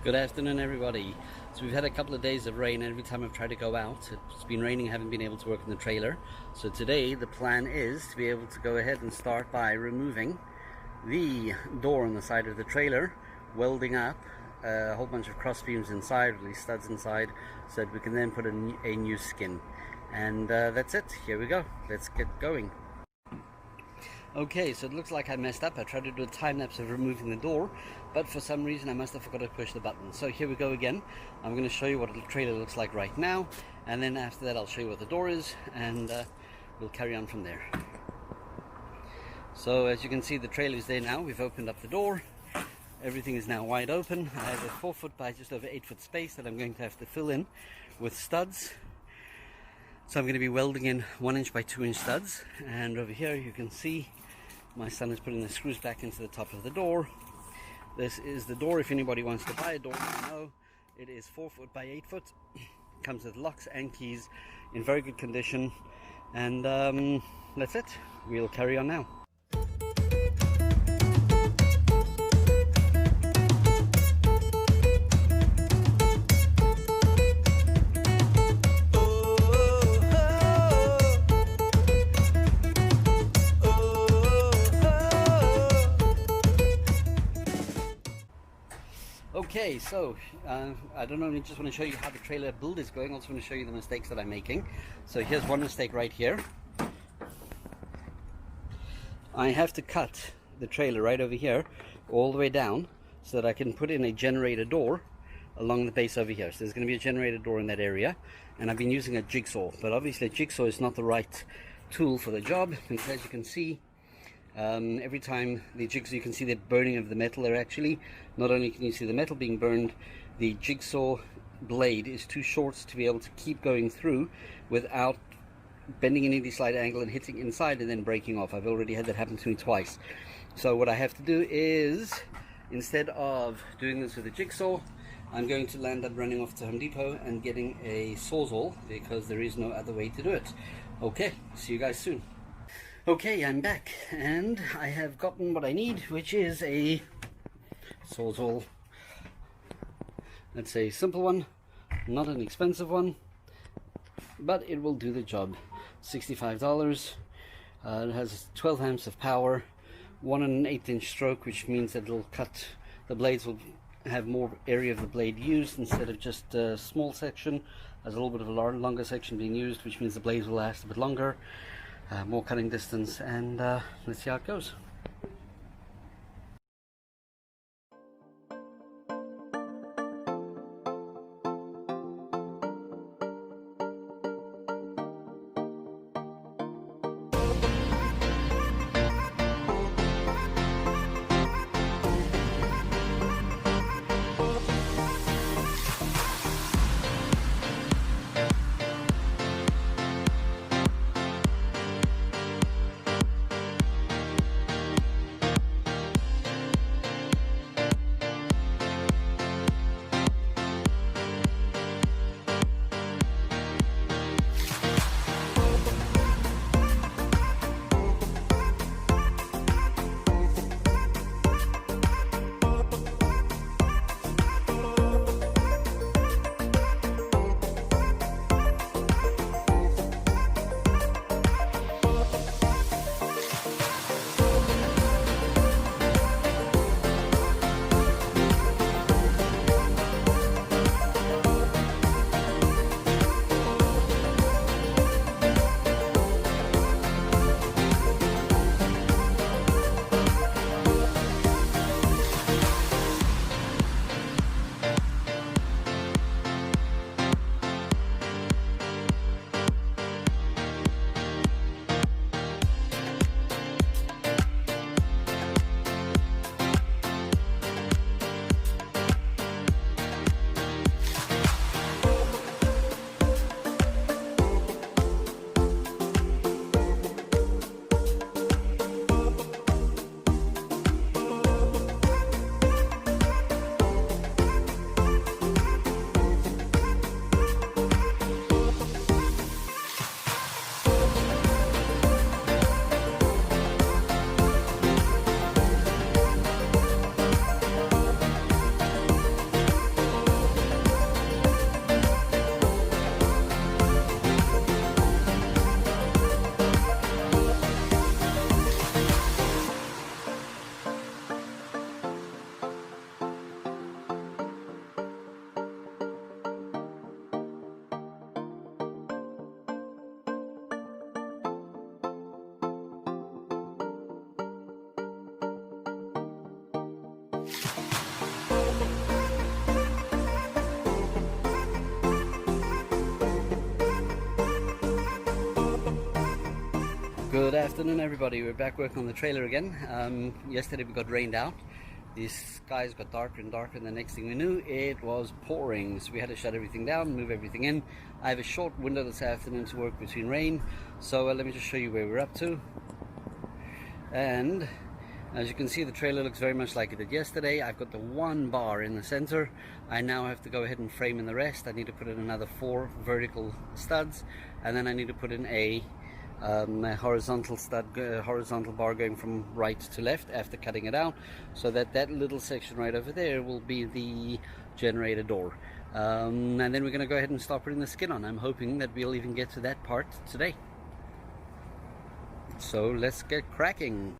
Good afternoon, everybody. So we've had a couple of days of rain, and every time I've tried to go out, it's been raining. I haven't been able to work in the trailer. So today the plan is to be able to go ahead and start by removing the door on the side of the trailer, welding up a whole bunch of cross beams inside, at least studs inside, so that we can then put a new skin. And that's it. Here we go. Let's get going. Okay, so it looks like I messed up. I tried to do a time lapse of removing the door, but for some reason I must have forgot to push the button. So here we go again. I'm going to show you what the trailer looks like right now, and then after that I'll show you what the door is, and we'll carry on from there. So as you can see, the trailer is there now. We've opened up the door. Everything is now wide open. I have a 4 foot by just over 8 foot space that I'm going to have to fill in with studs. So I'm going to be welding in 1 inch by 2 inch studs, and over here you can see my son is putting the screws back into the top of the door. This is the door. If anybody wants to buy a door, you know, it is 4 foot by 8 foot. Comes with locks and keys in very good condition, and that's it. We'll carry on now. Okay, so I don't know, I just want to show you how the trailer build is going. I also want to show you the mistakes that I'm making. So here's one mistake right here. I have to cut the trailer right over here all the way down so that I can put in a generator door along the base over here. So there's going to be a generator door in that area, and I've been using a jigsaw, but obviously a jigsaw is not the right tool for the job, because as you can see, every time the jigsaw, you can see the burning of the metal there. Actually, not only can you see the metal being burned, the jigsaw blade is too short to be able to keep going through without bending any slight angle and hitting inside and then breaking off. I've already had that happen to me twice. So what I have to do is, instead of doing this with a jigsaw, I'm going to land up running off to Home Depot and getting a sawzall, because there is no other way to do it. Okay, see you guys soon. Okay, I'm back, and I have gotten what I need, which is a sawzall. That's a simple one, not an expensive one, but it will do the job. $65. It has 12 amps of power, 1 1/8 inch stroke, which means that it'll cut, the blades will have more area of the blade used instead of just a small section. There's a little bit of a longer section being used, which means the blades will last a bit longer. More cutting distance, and let's see how it goes. Good afternoon, everybody. We're back working on the trailer again. Yesterday we got rained out. The skies got darker and darker, and the next thing we knew, it was pouring. So we had to shut everything down, move everything in. I have a short window this afternoon to work between rain. So let me just show you where we're up to. And as you can see, the trailer looks very much like it did yesterday. I've got the one bar in the center. I now have to go ahead and frame in the rest. I need to put in another 4 vertical studs, and then I need to put in a horizontal stud, horizontal bar going from right to left after cutting it out, so that that little section right over there will be the generator door. And then we're going to go ahead and start putting the skin on. I'm hoping that we'll even get to that part today. So let's get cracking.